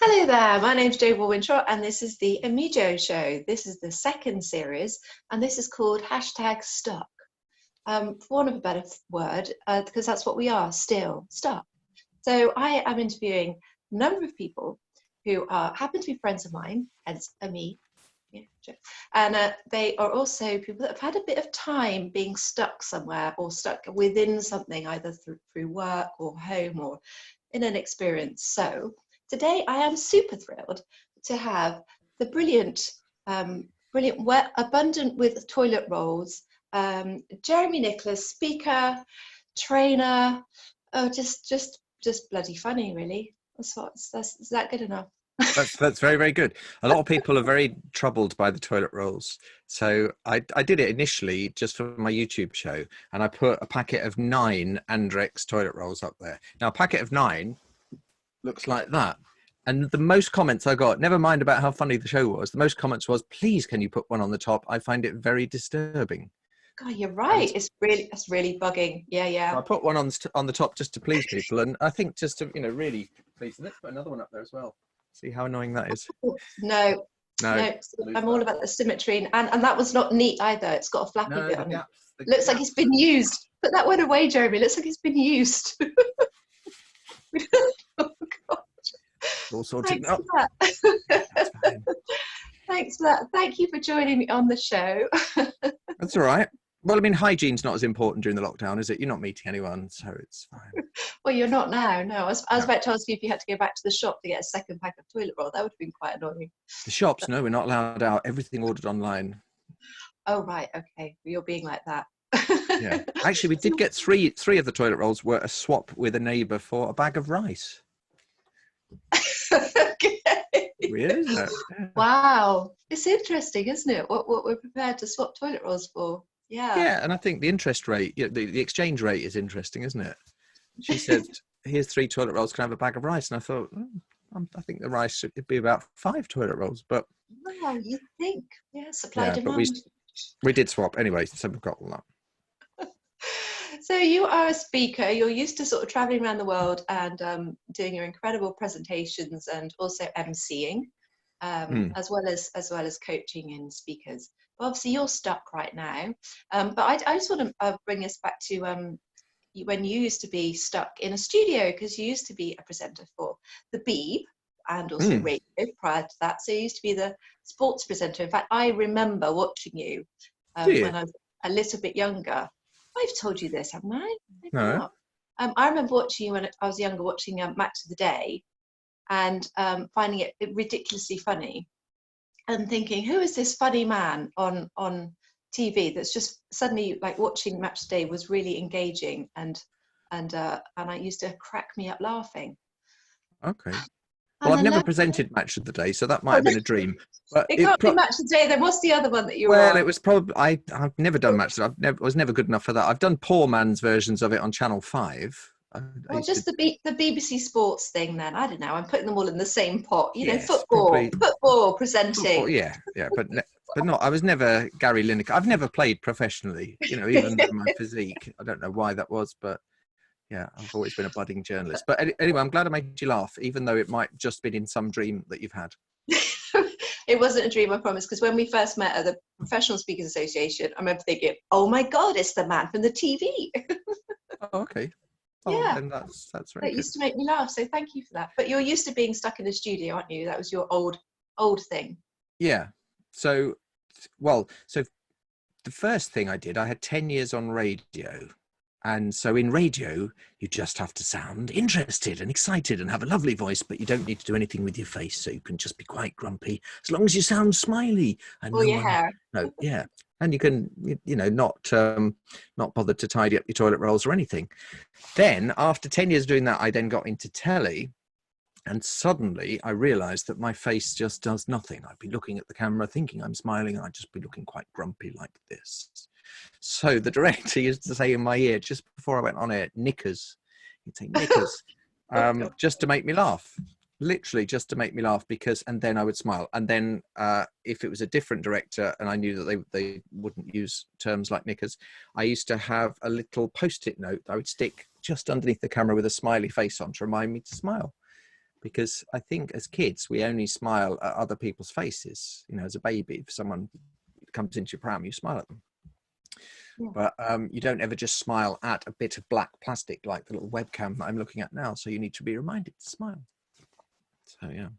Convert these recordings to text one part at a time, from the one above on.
Hello there, my name's Jo Winshaw and this is the Amijo Show. This is the second series and this is called #stuck. For want of a better word, because that's what we are, still stuck. So I am interviewing a number of people who happen to be friends of mine, hence me, yeah, Jo. And they are also people that have had a bit of time being stuck somewhere or stuck within something, either through work or home or in an experience. So today I am super thrilled to have the brilliant, abundant with toilet rolls, Jeremy Nicholas, speaker, trainer. Oh, just bloody funny, really. Is that good enough? That's very, very good. A lot of people are very troubled by the toilet rolls. So I did it initially just for my YouTube show, and I put a packet of 9 Andrex toilet rolls up there. Now, a packet of 9 looks like that. And the most comments I got, never mind about how funny the show was, the most comments was, please, can you put one on the top? I find it very disturbing. God, you're right. It's really bugging. Yeah. I put one on the top just to please people. And I think just to, really please. Let's put another one up there as well. See how annoying that is. No. I'm all about the symmetry, and that was not neat either. It's got a flappy bit on it. Looks like it's been used. Put that one away, Jeremy. Looks like it's been used. Oh God. All sorted out. Thanks for that. Thank you for joining me on the show. That's all right. Well, I mean, hygiene's not as important during the lockdown, is it? You're not meeting anyone, so it's fine. Well, you're not now. No, I was about to ask you if you had to go back to the shop to get a second pack of toilet roll. That would have been quite annoying. The shops, no, we're not allowed out. Everything ordered online. Oh, right. Okay. You're being like that. Yeah. Actually, we did get three of the toilet rolls were a swap with a neighbour for a bag of rice. Okay. Weird, isn't it? Yeah. Wow. It's interesting, isn't it? What we're prepared to swap toilet rolls for. Yeah. Yeah, and I think the interest rate, the exchange rate is interesting, isn't it? She said, here's 3 toilet rolls, can I have a bag of rice? And I thought, I think the rice should be about 5 toilet rolls, but... Well, you think. Yeah, supply demand. But we did swap anyway, so we've got all that. So you are a speaker. You're used to sort of traveling around the world and doing your incredible presentations and also emceeing, as well as coaching in speakers. But obviously, you're stuck right now. But I just want to bring us back to when you used to be stuck in a studio, because you used to be a presenter for the Beeb and also radio prior to that. So you used to be the sports presenter. In fact, I remember watching you when I was a little bit younger. I've told you this, haven't I? No. I remember watching you when I was younger, watching Match of the Day, and finding it ridiculously funny, and thinking, who is this funny man on TV that's just suddenly like watching Match of the Day was really engaging, and I used to crack me up laughing. Okay. Well, I've never presented Match of the Day, so that might have been a dream. But it can't be Match of the Day. Then what's the other one that you were on? It was probably I've never done Match of the Day. I was never good enough for that. I've done poor man's versions of it on Channel 5. Well, just the BBC Sports thing then. I don't know. I'm putting them all in the same pot. Yes, football presenting. Football, yeah, but not. I was never Gary Lineker. I've never played professionally. Even my physique. I don't know why that was, but. Yeah, I've always been a budding journalist. But anyway, I'm glad I made you laugh, even though it might just been in some dream that you've had. It wasn't a dream, I promise, because when we first met at the Professional Speakers Association, I remember thinking, oh my God, it's the man from the TV. Oh, okay. Oh, yeah. Then that's very That good. used to make me laugh, so thank you for that. But you're used to being stuck in a studio, aren't you? That was your old thing. Yeah. So the first thing I did, I had 10 years on radio. And so in radio, you just have to sound interested and excited and have a lovely voice, but you don't need to do anything with your face. So you can just be quite grumpy as long as you sound smiley. And your hair. No, yeah. And you can, not bother to tidy up your toilet rolls or anything. Then after 10 years doing that, I then got into telly. And suddenly I realized that my face just does nothing. I'd be looking at the camera thinking I'm smiling, and I'd just be looking quite grumpy like this. So the director used to say in my ear, just before I went on air, knickers. He'd say knickers, just to make me laugh. Literally just to make me laugh, and then I would smile. And then if it was a different director and I knew that they wouldn't use terms like knickers, I used to have a little Post-it note I would stick just underneath the camera with a smiley face on to remind me to smile. because I think as kids we only smile at other people's faces. You know, as a baby, if someone comes into your pram, you smile at them. Yeah. But you don't ever just smile at a bit of black plastic like the little webcam that I'm looking at now. So you need to be reminded to smile. So yeah.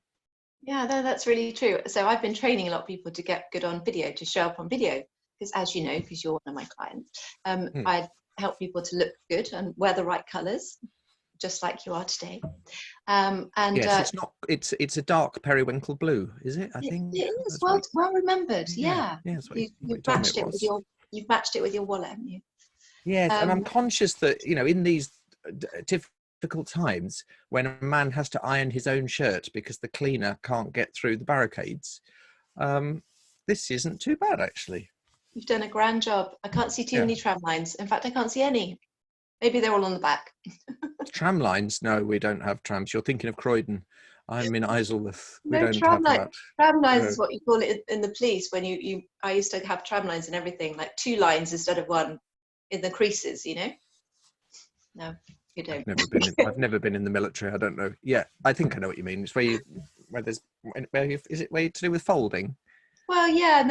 Yeah, no, that's really true. So I've been training a lot of people to get good on video, to show up on video, because as you know, because you're one of my clients, I help people to look good and wear the right colours, just like you are today. And yes, it's not. It's a dark periwinkle blue, is it? I it think is that's well what well remembered. Yeah, yeah, that's what you've you told me matched it it with was. you've matched it with your wallet, haven't you? Yes, and I'm Um, conscious that, you know, in these difficult times when a man has to iron his own shirt because the cleaner can't get through the barricades, this isn't too bad actually. you've done a grand job. I can't see too Yeah. many tram lines. In fact, I can't see any. Maybe they're all on the back. Tram lines? No, we don't have trams. You're thinking of Croydon. I'm in Isleworth. We No don't have that. tram lines No. is what you call it in the police when you I used to have tram lines and everything, like two lines instead of one in the creases, you know? No, you don't. I've never been in the military. I don't know. Yeah, I think I know what you mean. It's where there's is it where you to do with folding? Well, yeah,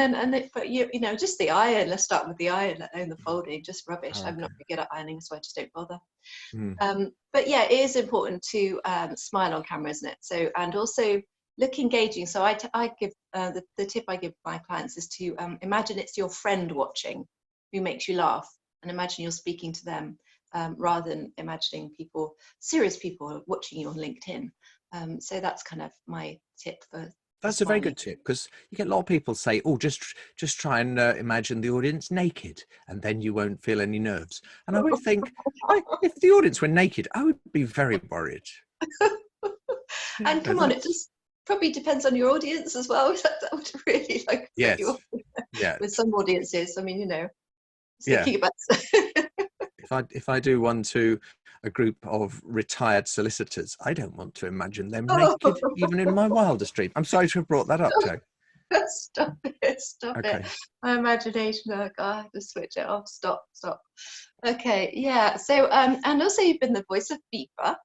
but you know, just the iron. Let's start with the iron, let alone the folding. Just rubbish. Oh, I'm not okay. very good at ironing, so I just don't bother. Mm. But yeah, it is important to smile on camera, isn't it? So, and also look engaging. So I give the tip I give my clients is to imagine it's your friend watching who makes you laugh, and imagine you're speaking to them rather than imagining serious people watching you on LinkedIn. So that's kind of my tip for That's a very smiling. good tip, because you get a lot of people say, "Oh, just try and imagine the audience naked, and then you won't feel any nerves." And I would think, if the audience were naked, I would be very worried. Yeah, And no, come on, it that's just probably depends on your audience as well. That would really like put you yes, off yeah, with some audiences. I mean, you know, just yeah. thinking about. If I do one to a group of retired solicitors, I don't want to imagine them Oh, naked, even in my wildest dream. I'm sorry to have brought that up, Joe. stop it! Stop it! Okay. My imagination. Oh God, I have to switch it off. Stop. Stop. Okay. Yeah. So, and also you've been the voice of FIFA,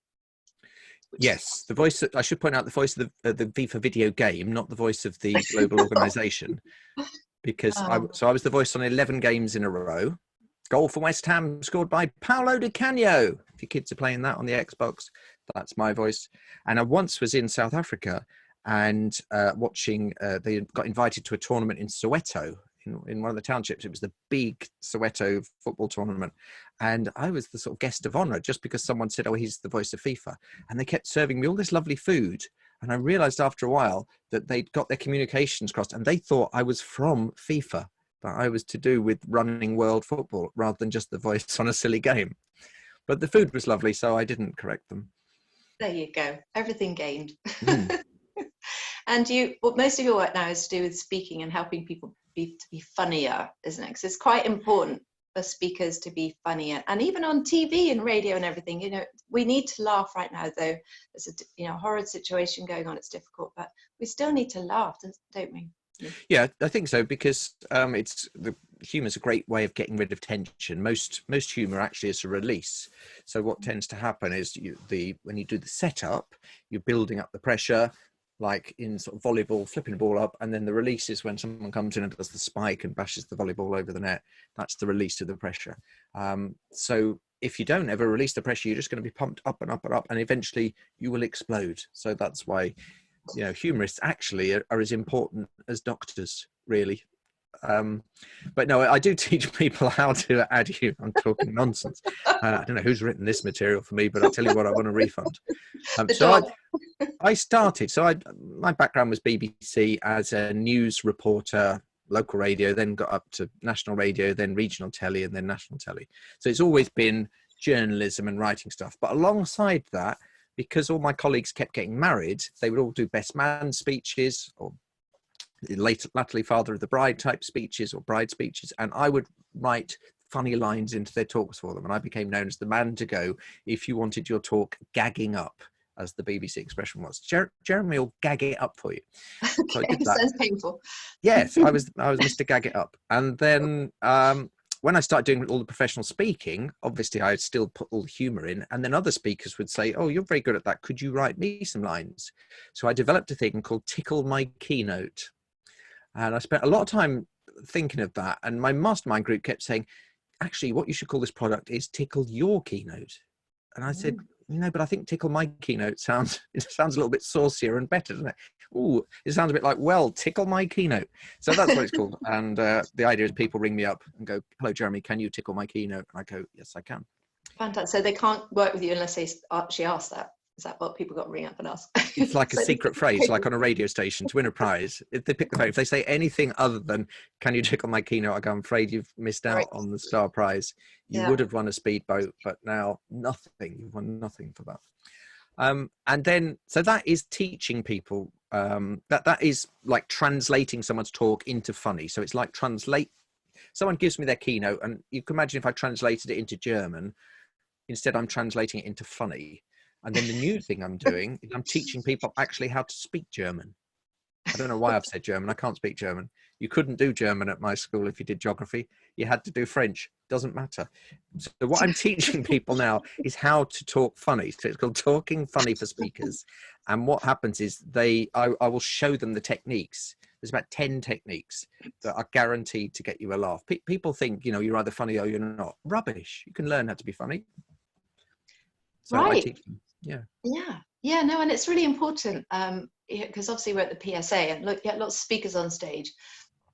which is Yes, the voice. I should point out the voice of the FIFA video game, not the voice of the global organisation, because oh, I was the voice on 11 games in a row. Goal for West Ham scored by Paulo Di Canio. If your kids are playing that on the Xbox, that's my voice. And I once was in South Africa and watching. They got invited to a tournament in Soweto, in one of the townships. It was the big Soweto football tournament, and I was the sort of guest of honour just because someone said, "Oh, he's the voice of FIFA," and they kept serving me all this lovely food. And I realised after a while that they'd got their communications crossed, and they thought I was from FIFA. That I was to do with running world football rather than just the voice on a silly game. But the food was lovely, so I didn't correct them. there you go. Everything gained. Mm. And most of your work now is to do with speaking and helping people to be funnier, isn't it? Because it's quite important for speakers to be funnier, and even on TV and radio and everything. You know, we need to laugh right now, though. There's a horrid situation going on. It's difficult, but we still need to laugh, don't we? Yeah, I think so, because humour is a great way of getting rid of tension. Most humour actually is a release. So what tends to happen is when you do the setup, you're building up the pressure, like in sort of volleyball, flipping the ball up, and then the release is when someone comes in and does the spike and bashes the volleyball over the net. That's the release of the pressure. So if you don't ever release the pressure, you're just going to be pumped up and up and up, and eventually you will explode. So that's why, you know, humorists actually are as important as doctors, really. But no, I do teach people how to add humor. I'm talking nonsense. I don't know who's written this material for me, but I'll tell you what, I want a refund. The dog. I started, my background was BBC as a news reporter, local radio, then got up to national radio, then regional telly, and then national telly. So it's always been journalism and writing stuff. But alongside that, because all my colleagues kept getting married, they would all do best man speeches or latterly father of the bride type speeches or bride speeches, and I would write funny lines into their talks for them, and I became known as the man to go if you wanted your talk gagging up, as the BBC expression was. Jeremy will gag it up for you. So I Okay, did that. sounds painful. Yes, I was Mr. Gag It Up. And then when I started doing all the professional speaking, obviously I still put all the humour in, and then other speakers would say, oh, you're very good at that. Could you write me some lines? So I developed a thing called Tickle My Keynote. And I spent a lot of time thinking of that. And my mastermind group kept saying, actually, what you should call this product is Tickle Your Keynote. And I said, no, but I think Tickle My Keynote sounds a little bit saucier and better, doesn't it? Oh, it sounds a bit like, well, Tickle My Keynote. So that's what it's called. And the idea is people ring me up and go, hello, Jeremy, can you tickle my keynote? And I go, yes, I can. Fantastic. So they can't work with you unless they actually ask that. Is that what people got to ring up and ask? It's like a secret phrase, like on a radio station to win a prize. If they pick the phone, if they say anything other than, can you tickle my keynote? I go, I'm afraid you've missed out on the star prize. You would have won a speedboat, but now nothing. You've won nothing for that. And then, so that is teaching people, that is like translating someone's talk into funny. So it's like someone gives me their keynote, and you can imagine if I translated it into German, instead I'm translating it into funny. And then the new thing I'm doing is I'm teaching people actually how to speak German. I don't know why I've said German. I can't speak German. You couldn't do German at my school if you did geography. You had to do French. Doesn't matter. So what I'm teaching people now is how to talk funny. So it's called Talking Funny for Speakers. And what happens is I will show them the techniques. There's about 10 techniques that are guaranteed to get you a laugh. People think, you're either funny or you're not. Rubbish. You can learn how to be funny. So I teach them. Yeah, no, and it's really important because obviously we're at the PSA and look, get lots of speakers on stage,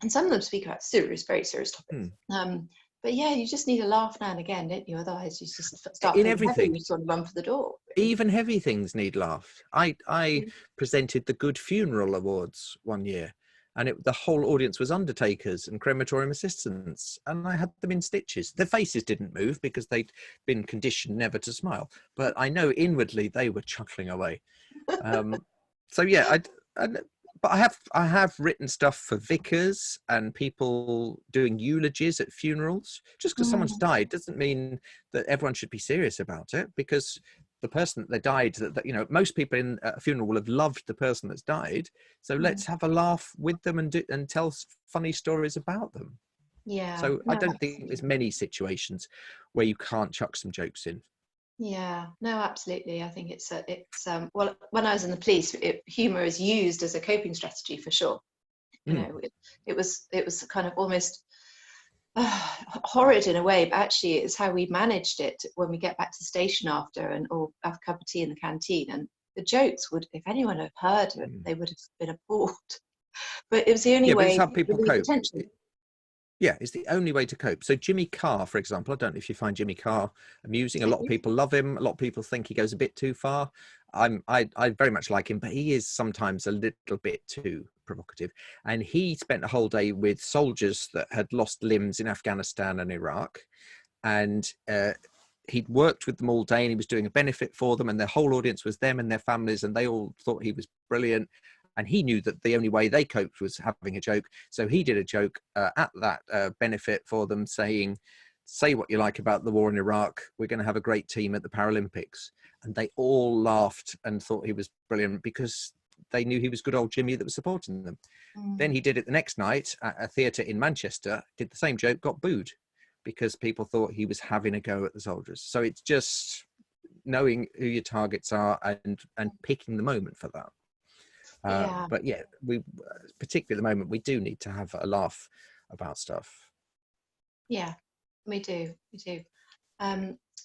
and some of them speak about very serious topics. But yeah, you just need a laugh now and again, don't you? Otherwise, you just start in everything. You sort of run for the door. Even heavy things need laugh. I presented the Good Funeral Awards one year, and the whole audience was undertakers and crematorium assistants, and I had them in stitches. Their faces didn't move because they'd been conditioned never to smile, but I know inwardly they were chuckling away. So yeah, but I have written stuff for vicars and people doing eulogies at funerals. Just because someone's died doesn't mean that everyone should be serious about it, because the person that died, that most people in a funeral will have loved the person that's died. So let's have a laugh with them and tell funny stories about them. Yeah. So I don't think there's many situations where you can't chuck some jokes in. Yeah, no, absolutely. I think it's well, when I was in the police, humor is used as a coping strategy for sure. It was kind of almost horrid in a way, but actually it's how we managed it when we get back to the station after or have a cup of tea in the canteen. And the jokes would, if anyone had heard it, they would have been appalled. But it was the only way. It's how people cope. Attention. Yeah, it's the only way to cope. So Jimmy Carr, for example, I don't know if you find Jimmy Carr amusing. A lot of people love him. A lot of people think he goes a bit too far. I very much like him, but he is sometimes a little bit too provocative. And he spent a whole day with soldiers that had lost limbs in Afghanistan and Iraq. And he'd worked with them all day, and he was doing a benefit for them, and their whole audience was them and their families, and they all thought he was brilliant. And he knew that the only way they coped was having a joke. So he did a joke at that benefit for them, saying, say what you like about the war in Iraq. We're going to have a great team at the Paralympics. And they all laughed and thought he was brilliant because they knew he was good old Jimmy that was supporting them. Then he did it the next night at a theatre in Manchester, did the same joke, got booed because people thought he was having a go at the soldiers. So it's just knowing who your targets are and picking the moment for that. But yeah, we particularly at the moment, we do need to have a laugh about stuff. Yeah, we do.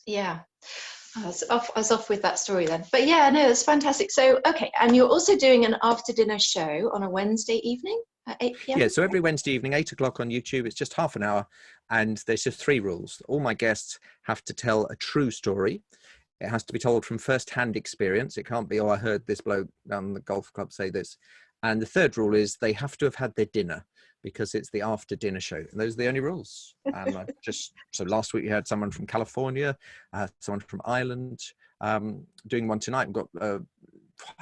Yeah, I was off with that story then. But yeah, no, it's fantastic. So, okay, and you're also doing an after dinner show on a Wednesday evening at 8 p.m? Yeah, so every Wednesday evening, 8 o'clock on YouTube. It's just half an hour, and there's just 3 rules. All my guests have to tell a true story. It has to be told from first-hand experience. It can't be, oh, I heard this bloke down the golf club say this. And the third rule is they have to have had their dinner, because it's the after dinner show. And those are the only rules. And so last week you had someone from California, someone from Ireland, doing one tonight. We've got a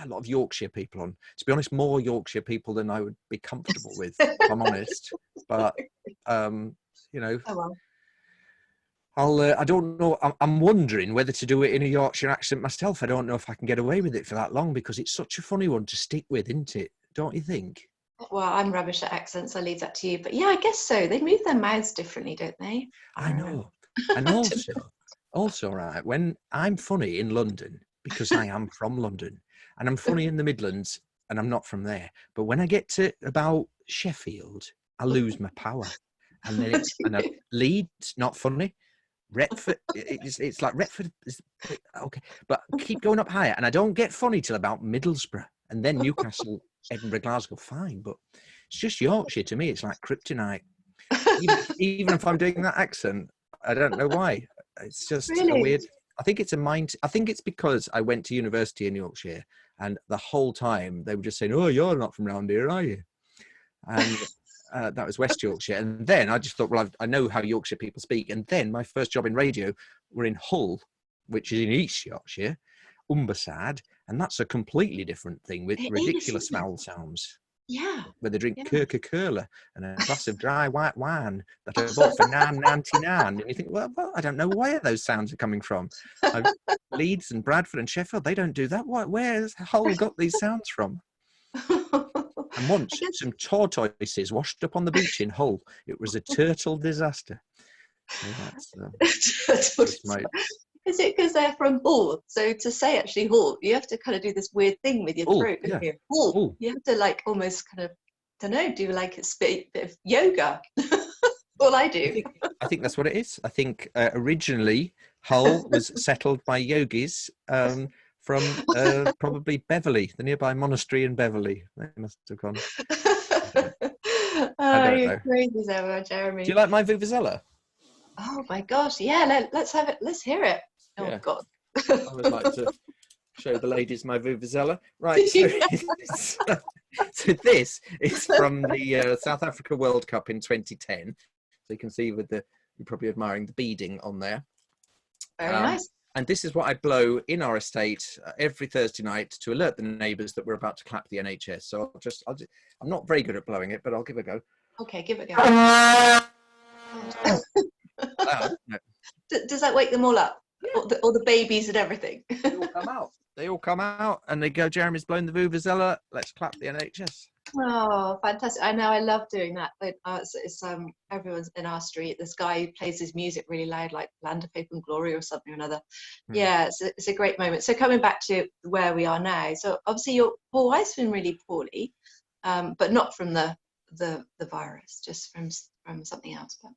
lot of Yorkshire people on. To be honest, more Yorkshire people than I would be comfortable with, if I'm honest. But, Oh, well. I don't know. I'm wondering whether to do it in a Yorkshire accent myself. I don't know if I can get away with it for that long, because it's such a funny one to stick with, isn't it? Don't you think? Well, I'm rubbish at accents. I leave that to you. But yeah, I guess so. They move their mouths differently, don't they? I I don't know. know. And also, right, when I'm funny in London, because I am from London, and I'm funny in the Midlands, and I'm not from there. But when I get to about Sheffield, I lose my power. And then Leeds, not funny. Retford, it's like Retford is okay, but keep going up higher, and I don't get funny till about Middlesbrough, and then Newcastle, Edinburgh, Glasgow, fine. But it's just Yorkshire to me. It's like kryptonite. Even if I'm doing that accent, I don't know why. It's just a Really? weird. I think it's a mind. I think it's because I went to university in Yorkshire, and the whole time they were just saying, "Oh, you're not from around here, are you?" And that was West Yorkshire. And then I just thought, well, I know how Yorkshire people speak. And then my first job in radio were in Hull, which is in East Yorkshire, Umbersad, and that's a completely different thing with It is, ridiculous isn't it? vowel sounds. Yeah. Where they drink Yeah. Coca-Cola and a glass of dry white wine that I bought for £9.99. And you think, well, I don't know where those sounds are coming from. Leeds and Bradford and Sheffield, they don't do that. Where's Hull got these sounds from? And I once guess some tortoises washed up on the beach in Hull. It was a turtle disaster. So that's my. Is it because they're from Hull? So to say actually Hull, you have to kind of do this weird thing with your Oh, throat, don't yeah. you? Hull. Oh, You have to like almost kind of, don't know, do like a bit of yoga. All I do. I think that's what it is. I think originally Hull was settled by yogis from probably Beverley, the nearby monastery in Beverley. They must have gone. I Oh, don't you're know. crazy, Sarah, Do you Jeremy. like my vuvuzela? Oh my gosh, yeah. Let's have it. Let's hear it. Oh Yeah, God. I would like to show the ladies my vuvuzela. Right, so, so this is from the South Africa World Cup in 2010. So you can see with you're probably admiring the beading on there. Very nice. And this is what I blow in our estate every Thursday night to alert the neighbours that we're about to clap the NHS. So I'm not very good at blowing it, but I'll give it a go. Okay, give it a go. No. Does that wake them all up? Yeah. All the babies and everything? They all come out. They all come out and they go, Jeremy's blown the vuvuzela. Let's clap the NHS. Oh, fantastic. I know, I love doing that. Everyone's in our street. This guy who plays his music really loud, like Land of Hope and Glory or something or another. Yeah, it's a great moment. So coming back to where we are now. So obviously your poor wife's been really poorly, but not from the virus, just from something else. But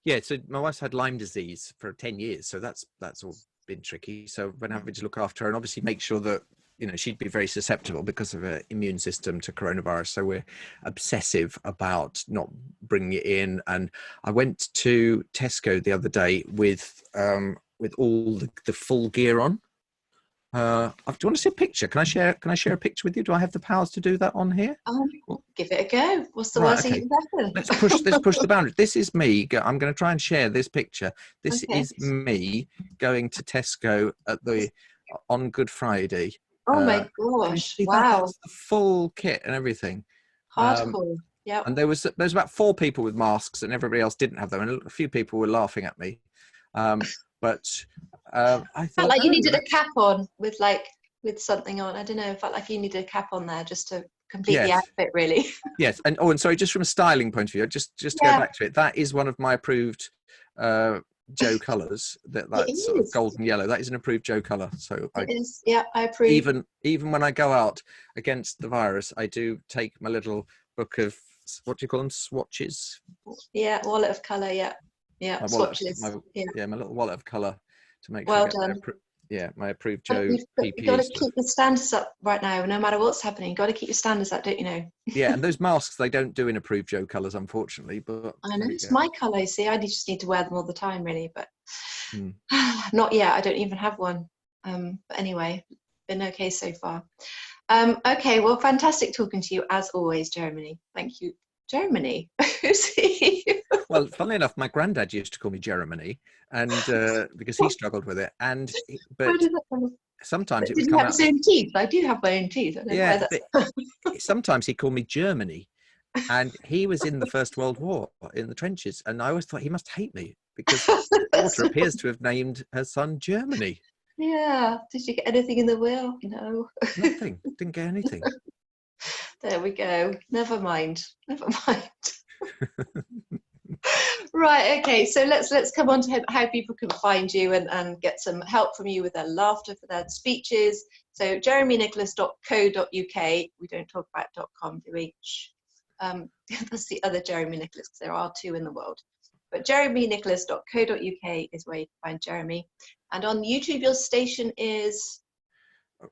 Yeah, so my wife's had Lyme disease for 10 years. So that's all been tricky. So I've been having to look after her and obviously make sure that, you know, she'd be very susceptible because of her immune system to coronavirus. So we're obsessive about not bringing it in. And I went to Tesco the other day with all the full gear on. Do you want to see a picture? Can I share a picture with you? Do I have the powers to do that on here? give it a go. What's the worst that can happen? Let's push the boundary. This is me. I'm going to try and share this picture. This is me going to Tesco on Good Friday. Oh my gosh! Wow, That's the full kit and everything. hardcore. Yeah. And there was about 4 people with masks, and everybody else didn't have them. And a few people were laughing at me. But I thought, Felt like you needed a cap on with something on. I don't know. Felt like you needed a cap on there just to complete the outfit, really. Yes, and sorry, just from a styling point of view, just to go back to it, that is one of my approved Joe colours. That's sort of golden yellow. That is an approved Joe colour. So it is. Yeah, I approve. Even when I go out against the virus, I do take my little book of, what do you call them, swatches? Yeah, wallet of colour. Yeah, swatches. My little wallet of colour to make well sure. Done. My approved Joe PPE. You've got to keep your standards up right now, no matter what's happening. You've got to keep your standards up, don't you know? Yeah, and those masks, they don't do in approved Joe colours, unfortunately. But I know, it's my colour, see. I just need to wear them all the time, really. But not yet. I don't even have one. But anyway, been okay so far. Okay, well, fantastic talking to you, as always, Germany. Thank you. Germany? Who's he? Well, funnily enough, my granddad used to call me Jeremy, and because he struggled with it, but sometimes it would come out. His own teeth. I do have my own teeth. I don't know why sometimes he called me Germany, and he was in the First World War in the trenches, and I always thought he must hate me because his daughter appears to have named her son Germany. Yeah. Did you get anything in the will? No. Nothing. Didn't get anything. There we go. Never mind. Never mind. Right, okay, so let's come on to how people can find you and get some help from you with their laughter for their speeches. So jeremynicholas.co.uk. We don't talk about .com, do we? That's the other Jeremy Nicholas, because there are two in the world. But jeremynicholas.co.uk is where you can find Jeremy. And on YouTube, your station is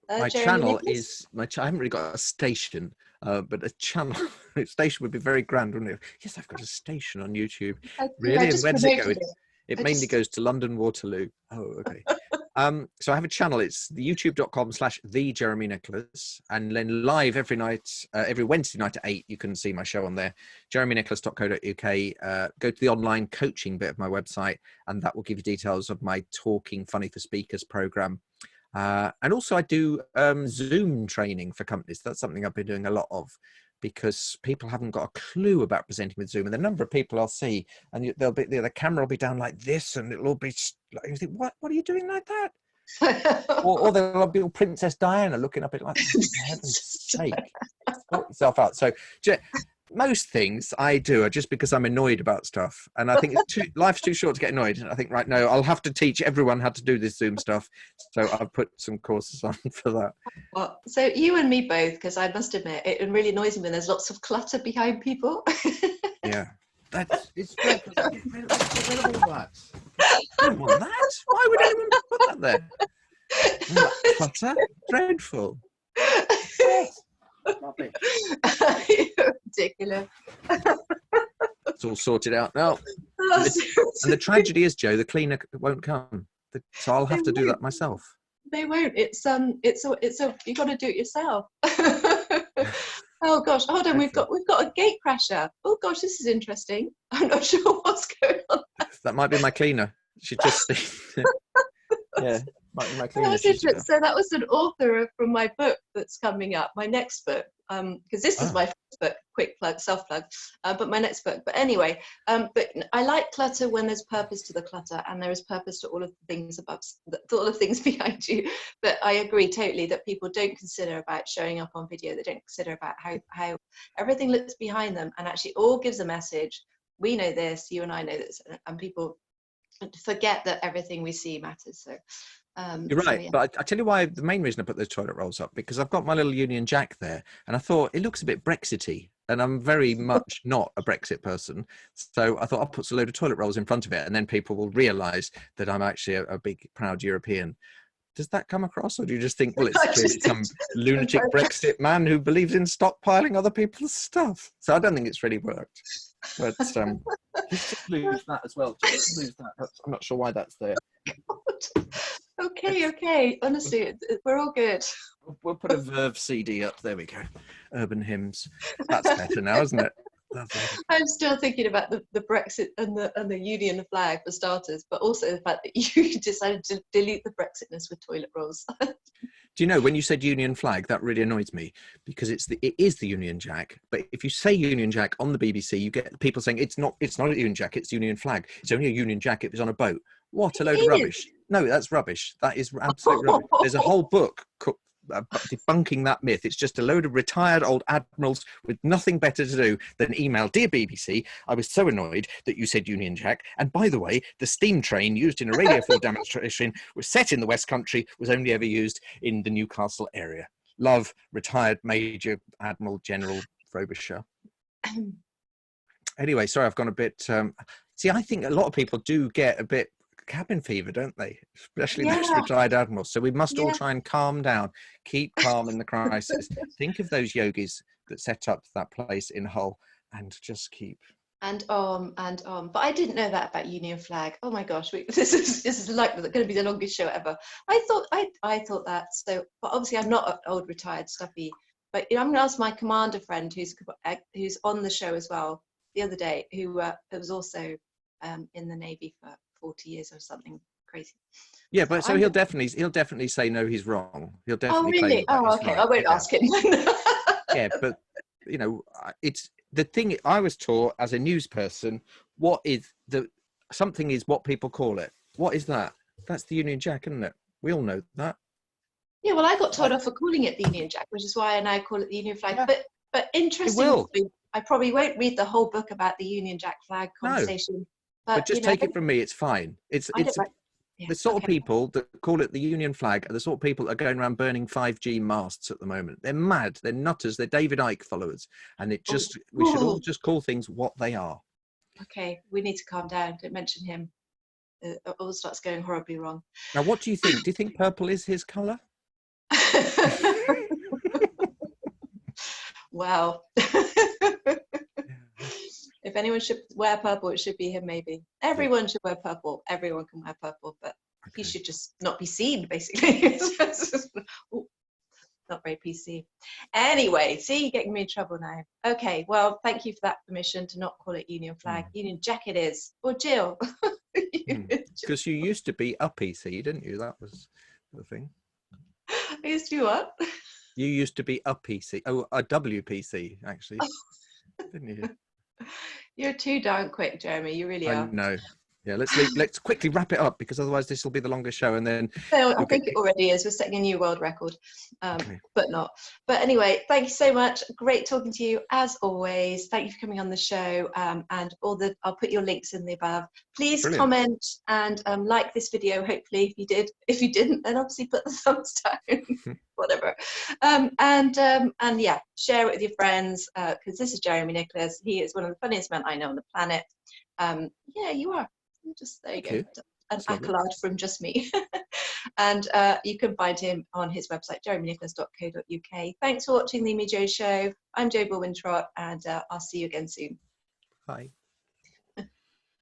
my Jeremy channel Nicholas? is I haven't really got a station, but a channel. A station would be very grand, wouldn't it? Yes, I've got a station on YouTube. I Really? And just where does it go? promoted it. It I mainly just- goes to London Waterloo. Oh, okay. So I have a channel. It's the youtube.com/the Jeremy Nicholas, and then live every night, every Wednesday night at 8, you can see my show on there. jeremynicholas.co.uk. Go to the online coaching bit of my website, and that will give you details of my Talking Funny for Speakers program. And also I do Zoom training for companies. That's something I've been doing a lot of, because people haven't got a clue about presenting with Zoom. And the number of people I'll see, and they'll be, the camera will be down like this, and it'll all be like, you think, what are you doing like that? or there'll be all Princess Diana looking up at it like, for heaven's sake, sort yourself out. So most things I do are just because I'm annoyed about stuff, and I think life's too short to get annoyed. I think, right, no, I'll have to teach everyone how to do this Zoom stuff, so I've put some courses on for that. Well, so you and me both, because I must admit it really annoys me when there's lots of clutter behind people. Yeah, it's dreadful. Get rid of all that. I don't want that. Why would anyone put that there? That clutter, dreadful. Rubbish. You're ridiculous. It's all sorted out now. And the tragedy is, Joe, the cleaner won't come, so I'll have to do that myself. They won't. It's you got to do it yourself. Oh gosh, hold on. We've got a gate crasher. Oh gosh, this is interesting. I'm not sure what's going on. That might be my cleaner. She just yeah. So that was an author from my book that's coming up, my next book, because this is my first book, quick plug, self-plug, but my next book. But anyway, but I like clutter when there's purpose to the clutter, and there is purpose to all of the things above, all the things behind you. But I agree totally that people don't consider about showing up on video. They don't consider about how everything looks behind them, and actually all gives a message. We know this, you and I know this, and people forget that everything we see matters. So you're right, yeah. but I tell you why. The main reason I put those toilet rolls up, because I've got my little Union Jack there, and I thought it looks a bit Brexity, and I'm very much not a Brexit person. So I thought I'll put a load of toilet rolls in front of it, and then people will realise that I'm actually a big, proud European. Does that come across, or do you just think, well, it's clearly some lunatic Brexit man who believes in stockpiling other people's stuff? So I don't think it's really worked. But just lose that as well. Just lose that. I'm not sure why that's there. Okay. Honestly, we're all good. We'll put a Verve CD up. There we go. Urban hymns. That's better now, isn't it? Lovely. I'm still thinking about the Brexit and the Union flag for starters, but also the fact that you decided to delete the Brexitness with toilet rolls. Do you know, when you said Union flag, that really annoys me, because it is the Union Jack. But if you say Union Jack on the BBC, you get people saying it's not a Union Jack, it's Union flag. It's only a Union Jack if it's on a boat. What a load of rubbish. No, that's rubbish. That is absolute rubbish. There's a whole book debunking that myth. It's just a load of retired old admirals with nothing better to do than email, "Dear BBC, I was so annoyed that you said Union Jack. And by the way, the steam train used in a Radio 4 demonstration was set in the West Country, was only ever used in the Newcastle area. Love, retired Major Admiral General Frobisher." Anyway, sorry, I've gone a bit... see, I think a lot of people do get a bit cabin fever, don't they? Especially those retired admirals. So we must all try and calm down, keep calm in the crisis. Think of those yogis that set up that place in Hull, and just keep... And but I didn't know that about Union flag. Oh my gosh, this is like going to be the longest show ever. I thought that. So, but obviously I'm not an old retired stuffy. But I'm going to ask my commander friend who's on the show as well the other day, who was also in the Navy for 40 years or something crazy. Yeah, but so he'll definitely say no, he's wrong. He'll definitely really? claim that Okay, right. I won't ask him. Yeah, but you know, it's the thing. I was taught as a news person, something is what people call it. What is that? That's the Union Jack, isn't it? We all know that. Yeah, well, I got told off for calling it the Union Jack, which is why I now call it the Union flag. Yeah. But But It will. interestingly, I probably won't read the whole book about the Union Jack flag No, conversation. but But just take it from me, it's fine. I don't like. Yeah. The sort of Okay. people that call it the Union flag are the sort of people that are going around burning 5G masts at the moment. They're mad. They're nutters. They're David Icke followers. And we should all just call things what they are. Okay, we need to calm down. Don't mention him. It all starts going horribly wrong. Now, what do you think? Do you think purple is his colour? Well, if anyone should wear purple, it should be him, maybe. Everyone should wear purple. Everyone can wear purple, but he should just not be seen, basically. Ooh, not very PC. Anyway, see, you're getting me in trouble now. Okay, well, thank you for that permission to not call it Union flag. Union Jack it is. Or Jill. Because you used to be a PC, didn't you? That was the thing. I used to be what? You used to be a PC. Oh, a WPC, actually. Didn't you? You're too darn quick, Jeremy. You really are. I know. Yeah, let's quickly wrap it up, because otherwise this will be the longest show, and then No, I think it already is. We're setting a new world record, okay. But not. But anyway, thank you so much. Great talking to you as always. Thank you for coming on the show, and I'll put your links in the above. Please comment and like this video. Hopefully, if you did. If you didn't, then obviously put the thumbs down. Whatever. And yeah, share it with your friends, because this is Jeremy Nicholas. He is one of the funniest men I know on the planet. Yeah, you are. Just there you go. An accolade from just me. And you can find him on his website, jeremynicholas.co.uk. Thanks for watching the Amijo Show. I'm Jo Wilwintrott, and I'll see you again soon. Bye.